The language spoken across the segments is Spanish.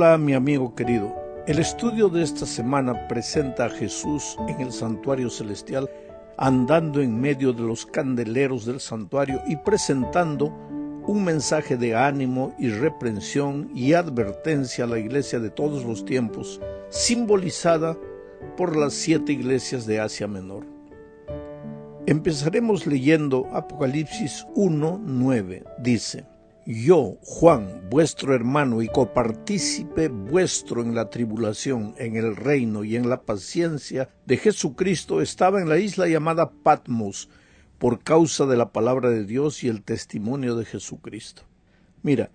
Hola, mi amigo querido. El estudio de esta semana presenta a Jesús en el santuario celestial, andando en medio de los candeleros del santuario y presentando un mensaje de ánimo y reprensión y advertencia a la iglesia de todos los tiempos, simbolizada por las 7 iglesias de Asia Menor. Empezaremos leyendo Apocalipsis 1:9. Dice: Yo, Juan, vuestro hermano y copartícipe vuestro en la tribulación, en el reino y en la paciencia de Jesucristo, estaba en la isla llamada Patmos, por causa de la palabra de Dios y el testimonio de Jesucristo. Mira,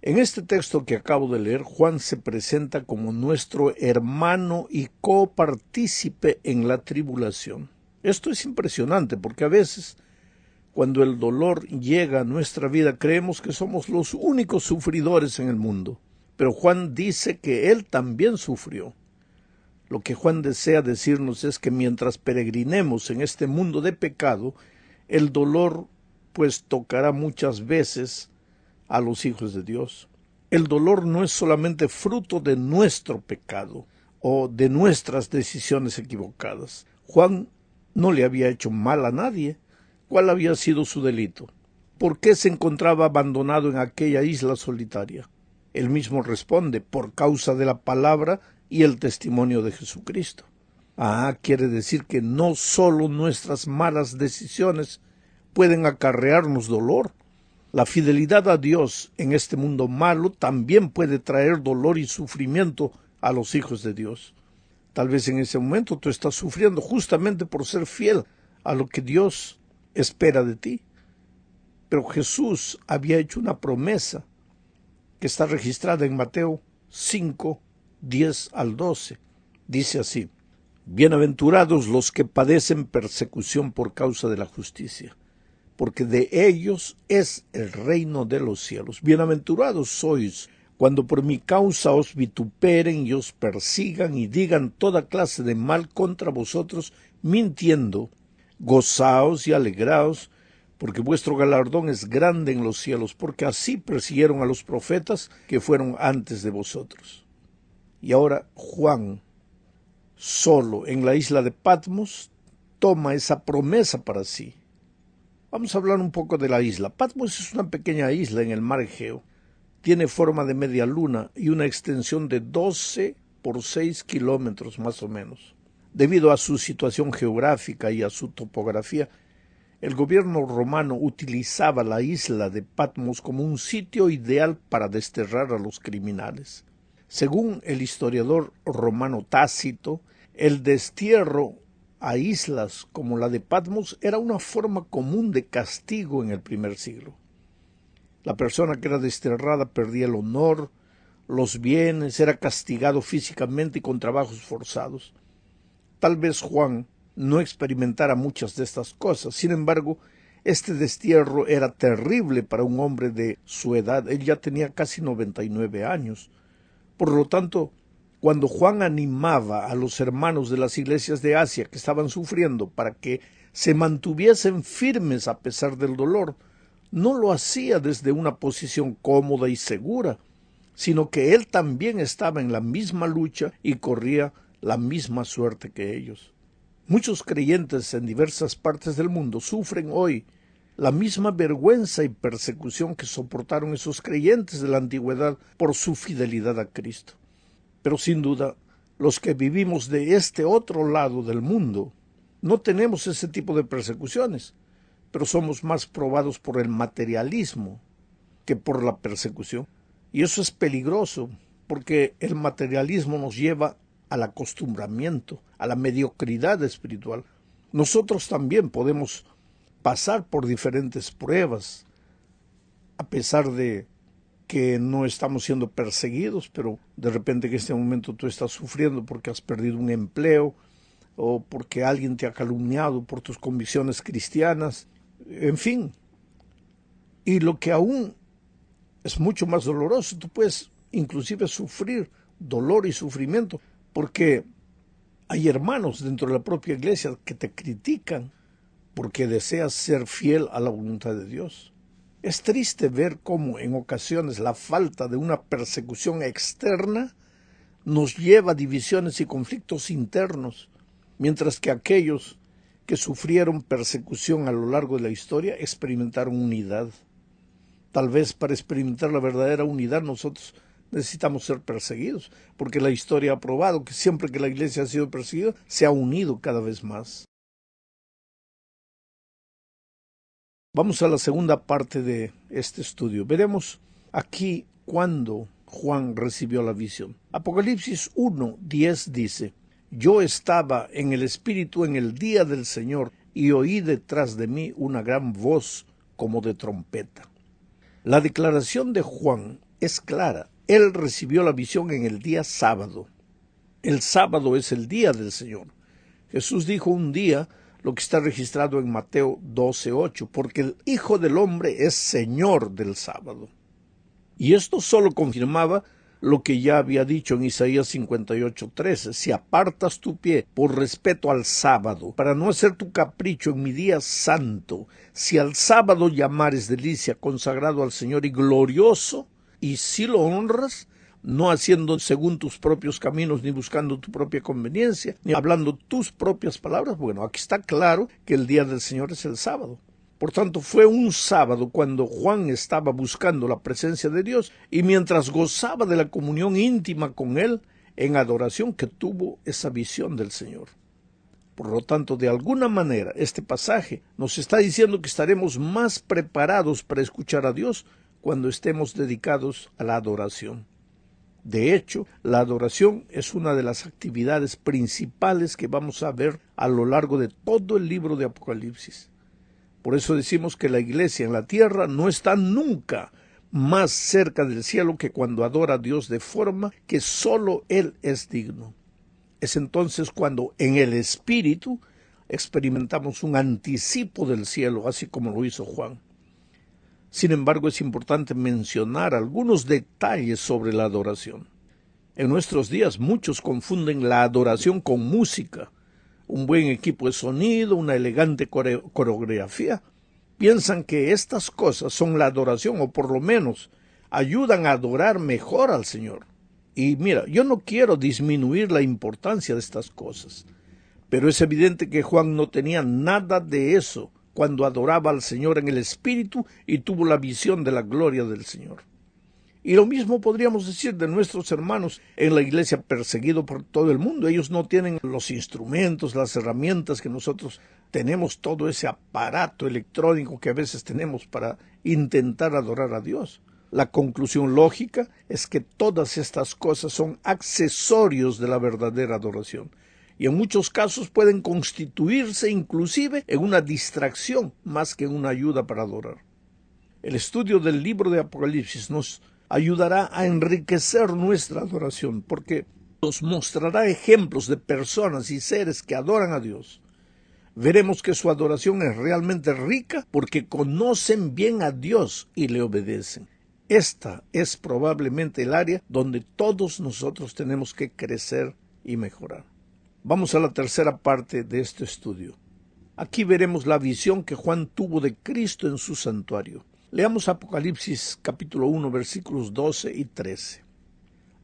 en este texto que acabo de leer, Juan se presenta como nuestro hermano y copartícipe en la tribulación. Esto es impresionante porque a veces, cuando el dolor llega a nuestra vida, creemos que somos los únicos sufridores en el mundo. Pero Juan dice que él también sufrió. Lo que Juan desea decirnos es que mientras peregrinemos en este mundo de pecado, el dolor pues tocará muchas veces a los hijos de Dios. El dolor no es solamente fruto de nuestro pecado o de nuestras decisiones equivocadas. Juan no le había hecho mal a nadie. ¿Cuál había sido su delito? ¿Por qué se encontraba abandonado en aquella isla solitaria? Él mismo responde: por causa de la palabra y el testimonio de Jesucristo. Quiere decir que no solo nuestras malas decisiones pueden acarrearnos dolor. La fidelidad a Dios en este mundo malo también puede traer dolor y sufrimiento a los hijos de Dios. Tal vez en ese momento tú estás sufriendo justamente por ser fiel a lo que Dios espera de ti. Pero Jesús había hecho una promesa que está registrada en Mateo 5, 10 al 12. Dice así: Bienaventurados los que padecen persecución por causa de la justicia, porque de ellos es el reino de los cielos. Bienaventurados sois cuando por mi causa os vituperen y os persigan y digan toda clase de mal contra vosotros, mintiendo. Gozaos y alegraos, porque vuestro galardón es grande en los cielos, porque así persiguieron a los profetas que fueron antes de vosotros. Y ahora Juan, solo en la isla de Patmos, toma esa promesa para sí. Vamos a hablar un poco de la isla. Patmos es una pequeña isla en el mar Egeo. Tiene forma de media luna y una extensión de 12 por 6 kilómetros más o menos. Debido a su situación geográfica y a su topografía, el gobierno romano utilizaba la isla de Patmos como un sitio ideal para desterrar a los criminales. Según el historiador romano Tácito, el destierro a islas como la de Patmos era una forma común de castigo en el primer siglo. La persona que era desterrada perdía el honor, los bienes, era castigado físicamente y con trabajos forzados. Tal vez Juan no experimentara muchas de estas cosas. Sin embargo, este destierro era terrible para un hombre de su edad. Él ya tenía casi 99 años. Por lo tanto, cuando Juan animaba a los hermanos de las iglesias de Asia que estaban sufriendo para que se mantuviesen firmes a pesar del dolor, no lo hacía desde una posición cómoda y segura, sino que él también estaba en la misma lucha y corría la misma suerte que ellos. Muchos creyentes en diversas partes del mundo sufren hoy la misma vergüenza y persecución que soportaron esos creyentes de la antigüedad por su fidelidad a Cristo. Pero sin duda, los que vivimos de este otro lado del mundo no tenemos ese tipo de persecuciones, pero somos más probados por el materialismo que por la persecución. Y eso es peligroso, porque el materialismo nos lleva al acostumbramiento, a la mediocridad espiritual. Nosotros también podemos pasar por diferentes pruebas, a pesar de que no estamos siendo perseguidos, pero de repente en este momento tú estás sufriendo porque has perdido un empleo o porque alguien te ha calumniado por tus convicciones cristianas, en fin. Y lo que aún es mucho más doloroso, tú puedes inclusive sufrir dolor y sufrimiento porque hay hermanos dentro de la propia iglesia que te critican porque deseas ser fiel a la voluntad de Dios. Es triste ver cómo en ocasiones la falta de una persecución externa nos lleva a divisiones y conflictos internos, mientras que aquellos que sufrieron persecución a lo largo de la historia experimentaron unidad. Tal vez para experimentar la verdadera unidad nosotros necesitamos ser perseguidos, porque la historia ha probado que siempre que la iglesia ha sido perseguida, se ha unido cada vez más. Vamos a la segunda parte de este estudio. Veremos aquí cuándo Juan recibió la visión. Apocalipsis 1:10 dice: Yo estaba en el Espíritu en el día del Señor, y oí detrás de mí una gran voz como de trompeta. La declaración de Juan es clara. Él recibió la visión en el día sábado. El sábado es el día del Señor. Jesús dijo un día lo que está registrado en Mateo 12:8, porque el Hijo del Hombre es Señor del sábado. Y esto solo confirmaba lo que ya había dicho en Isaías 58:13, si apartas tu pie por respeto al sábado, para no hacer tu capricho en mi día santo, si al sábado llamares delicia, consagrado al Señor y glorioso, y si lo honras, no haciendo según tus propios caminos, ni buscando tu propia conveniencia, ni hablando tus propias palabras, bueno, aquí está claro que el día del Señor es el sábado. Por tanto, fue un sábado cuando Juan estaba buscando la presencia de Dios y mientras gozaba de la comunión íntima con Él, en adoración, que tuvo esa visión del Señor. Por lo tanto, de alguna manera, este pasaje nos está diciendo que estaremos más preparados para escuchar a Dios cuando estemos dedicados a la adoración. De hecho, la adoración es una de las actividades principales que vamos a ver a lo largo de todo el libro de Apocalipsis. Por eso decimos que la iglesia en la tierra no está nunca más cerca del cielo que cuando adora a Dios de forma que solo Él es digno. Es entonces cuando en el Espíritu experimentamos un anticipo del cielo, así como lo hizo Juan. Sin embargo, es importante mencionar algunos detalles sobre la adoración. En nuestros días muchos confunden la adoración con música. Un buen equipo de sonido, una elegante coreografía. Piensan que estas cosas son la adoración, o por lo menos ayudan a adorar mejor al Señor. Y mira, yo no quiero disminuir la importancia de estas cosas, pero es evidente que Juan no tenía nada de eso cuando adoraba al Señor en el Espíritu y tuvo la visión de la gloria del Señor. Y lo mismo podríamos decir de nuestros hermanos en la iglesia perseguidos por todo el mundo. Ellos no tienen los instrumentos, las herramientas que nosotros tenemos, todo ese aparato electrónico que a veces tenemos para intentar adorar a Dios. La conclusión lógica es que todas estas cosas son accesorios de la verdadera adoración. Y en muchos casos pueden constituirse inclusive en una distracción más que en una ayuda para adorar. El estudio del libro de Apocalipsis nos ayudará a enriquecer nuestra adoración, porque nos mostrará ejemplos de personas y seres que adoran a Dios. Veremos que su adoración es realmente rica porque conocen bien a Dios y le obedecen. Esta es probablemente el área donde todos nosotros tenemos que crecer y mejorar. Vamos a la tercera parte de este estudio. Aquí veremos la visión que Juan tuvo de Cristo en su santuario. Leamos Apocalipsis capítulo 1, versículos 12 y 13.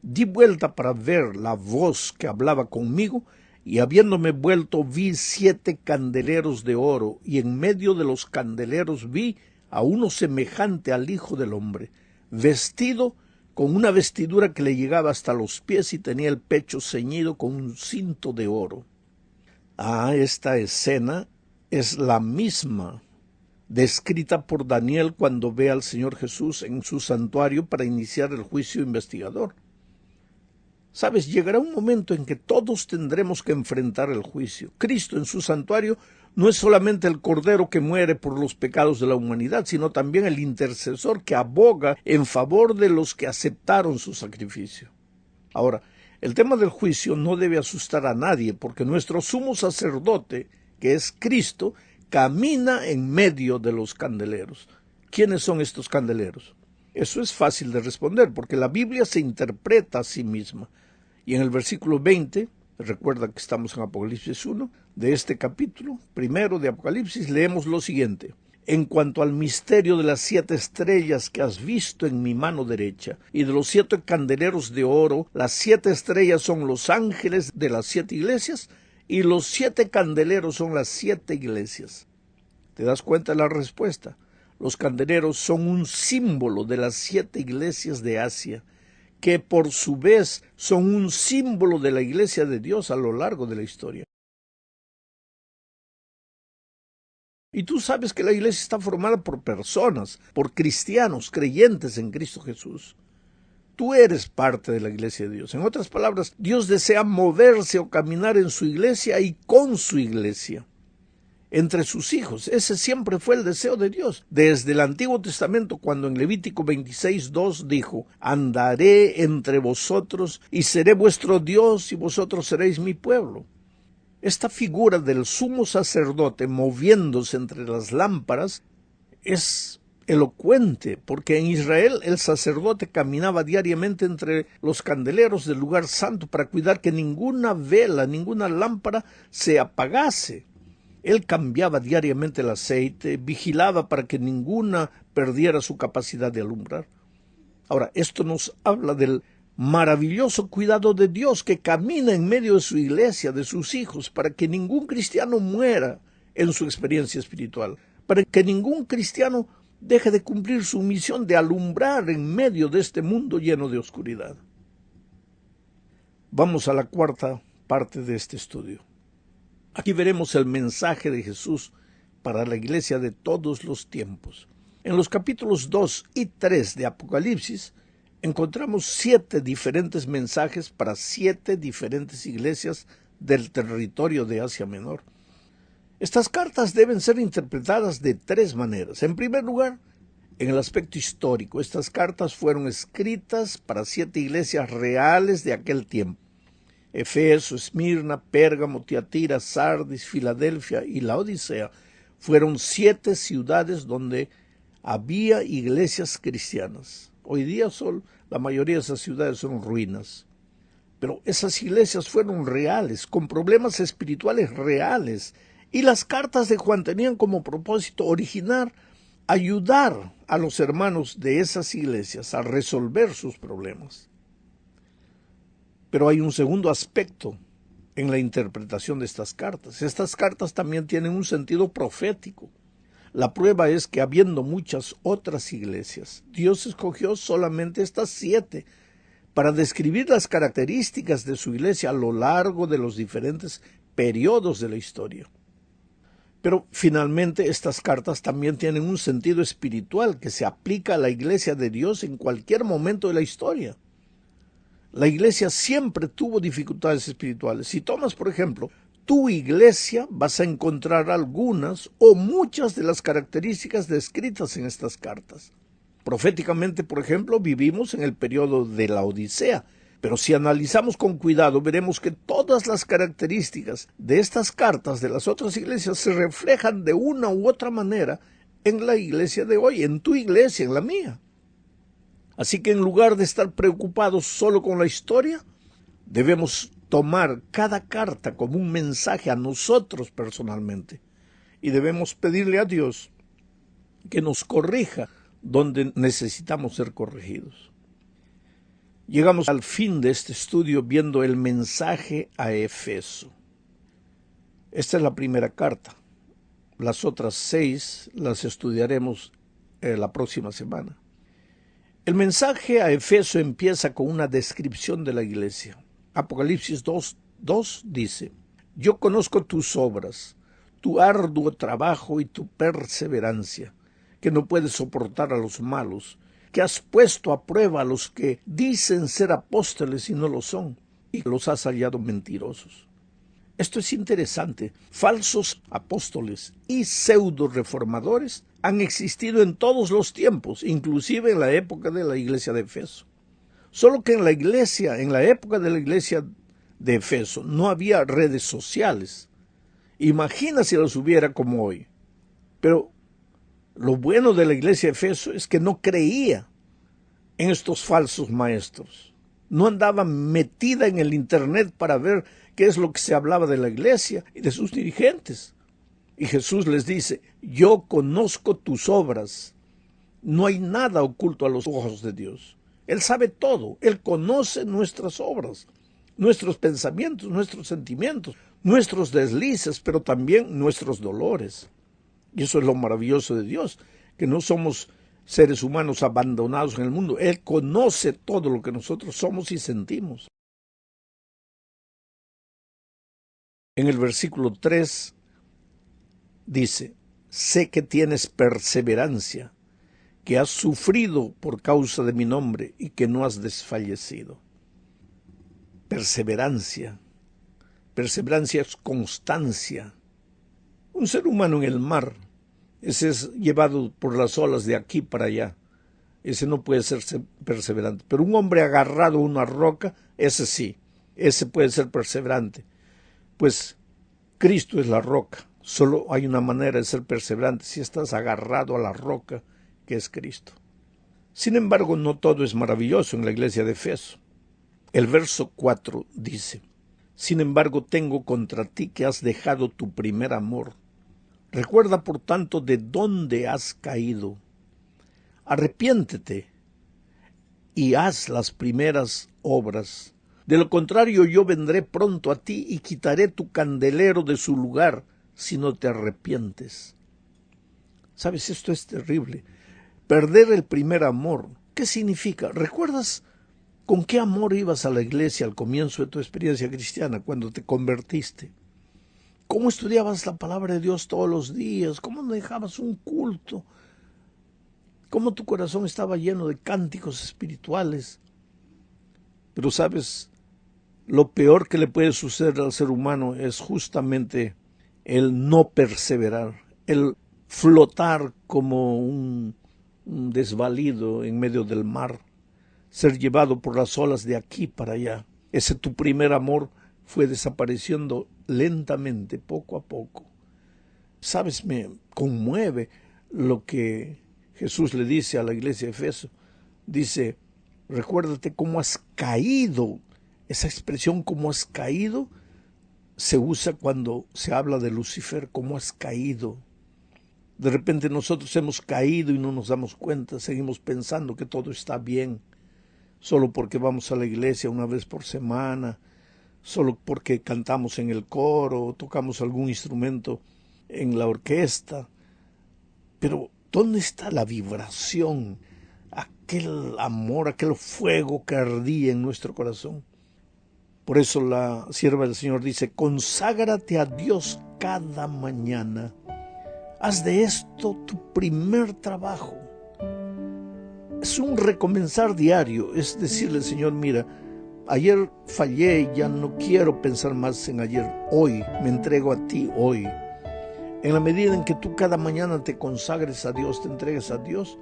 Di vuelta para ver la voz que hablaba conmigo, y habiéndome vuelto vi 7 candeleros de oro, y en medio de los candeleros vi a uno semejante al Hijo del Hombre, vestido con una vestidura que le llegaba hasta los pies y tenía el pecho ceñido con un cinto de oro. Esta escena es la misma descrita por Daniel cuando ve al Señor Jesús en su santuario para iniciar el juicio investigador. Sabes, llegará un momento en que todos tendremos que enfrentar el juicio. Cristo en su santuario no es solamente el Cordero que muere por los pecados de la humanidad, sino también el intercesor que aboga en favor de los que aceptaron su sacrificio. Ahora, el tema del juicio no debe asustar a nadie, porque nuestro sumo sacerdote, que es Cristo, camina en medio de los candeleros. ¿Quiénes son estos candeleros? Eso es fácil de responder, porque la Biblia se interpreta a sí misma. Y en el versículo 20, recuerda que estamos en Apocalipsis 1, de este capítulo primero de Apocalipsis, leemos lo siguiente. en cuanto al misterio de las 7 estrellas que has visto en mi mano derecha, y de los 7 candeleros de oro, las 7 estrellas son los ángeles de las 7 iglesias, y los 7 candeleros son las 7 iglesias. ¿Te das cuenta de la respuesta? Los candeleros son un símbolo de las 7 iglesias de Asia, que por su vez son un símbolo de la iglesia de Dios a lo largo de la historia. Y tú sabes que la iglesia está formada por personas, por cristianos, creyentes en Cristo Jesús. Tú eres parte de la iglesia de Dios. En otras palabras, Dios desea moverse o caminar en su iglesia y con su iglesia, entre sus hijos. Ese siempre fue el deseo de Dios. Desde el Antiguo Testamento, cuando en Levítico 26:2 dijo: andaré entre vosotros y seré vuestro Dios y vosotros seréis mi pueblo. Esta figura del sumo sacerdote moviéndose entre las lámparas es elocuente, porque en Israel el sacerdote caminaba diariamente entre los candeleros del lugar santo para cuidar que ninguna vela, ninguna lámpara se apagase. Él cambiaba diariamente el aceite, vigilaba para que ninguna perdiera su capacidad de alumbrar. Ahora, esto nos habla del maravilloso cuidado de Dios que camina en medio de su iglesia, de sus hijos, para que ningún cristiano muera en su experiencia espiritual, para que ningún cristiano deje de cumplir su misión de alumbrar en medio de este mundo lleno de oscuridad. Vamos a la cuarta parte de este estudio. Aquí veremos el mensaje de Jesús para la iglesia de todos los tiempos. En los capítulos 2 y 3 de Apocalipsis encontramos 7 diferentes mensajes para 7 diferentes iglesias del territorio de Asia Menor. Estas cartas deben ser interpretadas de 3 maneras. En primer lugar, en el aspecto histórico, estas cartas fueron escritas para 7 iglesias reales de aquel tiempo: Efeso, Esmirna, Pérgamo, Tiatira, Sardis, Filadelfia y Laodicea. Fueron 7 ciudades donde había iglesias cristianas. Hoy día la mayoría de esas ciudades son ruinas. Pero esas iglesias fueron reales, con problemas espirituales reales. Y las cartas de Juan tenían como propósito original ayudar a los hermanos de esas iglesias a resolver sus problemas. Pero hay un segundo aspecto en la interpretación de estas cartas. Estas cartas también tienen un sentido profético. La prueba es que, habiendo muchas otras iglesias, Dios escogió solamente estas 7 para describir las características de su iglesia a lo largo de los diferentes periodos de la historia. Pero finalmente estas cartas también tienen un sentido espiritual que se aplica a la iglesia de Dios en cualquier momento de la historia. La iglesia siempre tuvo dificultades espirituales. Si tomas, por ejemplo, tu iglesia, vas a encontrar algunas o muchas de las características descritas en estas cartas. Proféticamente, por ejemplo, vivimos en el periodo de la Odisea, pero si analizamos con cuidado, veremos que todas las características de estas cartas de las otras iglesias se reflejan de una u otra manera en la iglesia de hoy, en tu iglesia, en la mía. Así que en lugar de estar preocupados solo con la historia, debemos tomar cada carta como un mensaje a nosotros personalmente y debemos pedirle a Dios que nos corrija donde necesitamos ser corregidos. Llegamos al fin de este estudio viendo el mensaje a Efeso. Esta es la primera carta. Las otras 6 las estudiaremos la próxima semana. El mensaje a Efeso empieza con una descripción de la iglesia. Apocalipsis 2:2 dice: yo conozco tus obras, tu arduo trabajo y tu perseverancia, que no puedes soportar a los malos, que has puesto a prueba a los que dicen ser apóstoles y no lo son, y los has hallado mentirosos. Esto es interesante. Falsos apóstoles y pseudo reformadores han existido en todos los tiempos, inclusive en la época de la iglesia de Efeso. Solo que en la época de la iglesia de Efeso, no había redes sociales. Imagina si las hubiera como hoy. Pero lo bueno de la iglesia de Efeso es que no creía en estos falsos maestros. No andaba metida en el internet para ver qué es lo que se hablaba de la iglesia y de sus dirigentes. Y Jesús les dice, yo conozco tus obras. No hay nada oculto a los ojos de Dios. Él sabe todo. Él conoce nuestras obras, nuestros pensamientos, nuestros sentimientos, nuestros deslices, pero también nuestros dolores. Y eso es lo maravilloso de Dios, que no somos seres humanos abandonados en el mundo. Él conoce todo lo que nosotros somos y sentimos. En el versículo 3 dice, sé que tienes perseverancia, que has sufrido por causa de mi nombre y que no has desfallecido. Perseverancia. Perseverancia es constancia. Un ser humano en el mar, ese es llevado por las olas de aquí para allá. Ese no puede ser perseverante. Pero un hombre agarrado a una roca, ese sí, ese puede ser perseverante. Pues Cristo es la roca. Solo hay una manera de ser perseverante, si estás agarrado a la roca que es Cristo. Sin embargo, no todo es maravilloso en la iglesia de Efeso. El verso 4 dice, sin embargo, tengo contra ti que has dejado tu primer amor. Recuerda, por tanto, de dónde has caído. Arrepiéntete y haz las primeras obras. De lo contrario, yo vendré pronto a ti y quitaré tu candelero de su lugar si no te arrepientes. ¿Sabes? Esto es terrible. Perder el primer amor. ¿Qué significa? ¿Recuerdas con qué amor ibas a la iglesia al comienzo de tu experiencia cristiana, cuando te convertiste? ¿Cómo estudiabas la palabra de Dios todos los días? ¿Cómo no dejabas un culto? ¿Cómo tu corazón estaba lleno de cánticos espirituales? Pero sabes, lo peor que le puede suceder al ser humano es justamente el no perseverar, el flotar como un desvalido en medio del mar, ser llevado por las olas de aquí para allá. Ese tu primer amor fue desapareciendo lentamente, poco a poco. ¿Sabes? Me conmueve lo que Jesús le dice a la iglesia de Efeso. Dice, recuérdate cómo has caído. Esa expresión, cómo has caído, se usa cuando se habla de Lucifer, cómo has caído. De repente nosotros hemos caído y no nos damos cuenta, seguimos pensando que todo está bien, solo porque vamos a la iglesia una vez por semana, solo porque cantamos en el coro, tocamos algún instrumento en la orquesta. Pero ¿dónde está la vibración, aquel amor, aquel fuego que ardía en nuestro corazón? Por eso la sierva del Señor dice, conságrate a Dios cada mañana. Haz de esto tu primer trabajo. Es un recomenzar diario, es decirle al Señor, mira, ayer fallé y ya no quiero pensar más en ayer. Hoy me entrego a ti, hoy. En la medida en que tú cada mañana te consagres a Dios, te entregues a Dios,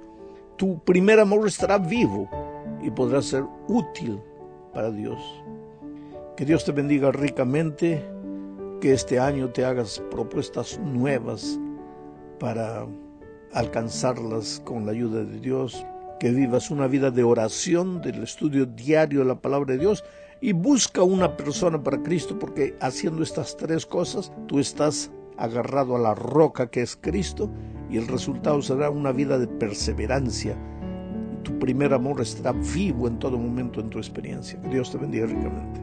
tu primer amor estará vivo y podrá ser útil para Dios. Que Dios te bendiga ricamente, que este año te hagas propuestas nuevas para alcanzarlas con la ayuda de Dios, que vivas una vida de oración, del estudio diario de la palabra de Dios y busca una persona para Cristo, porque haciendo estas tres cosas tú estás agarrado a la roca que es Cristo y el resultado será una vida de perseverancia. Tu primer amor estará vivo en todo momento en tu experiencia. Que Dios te bendiga ricamente.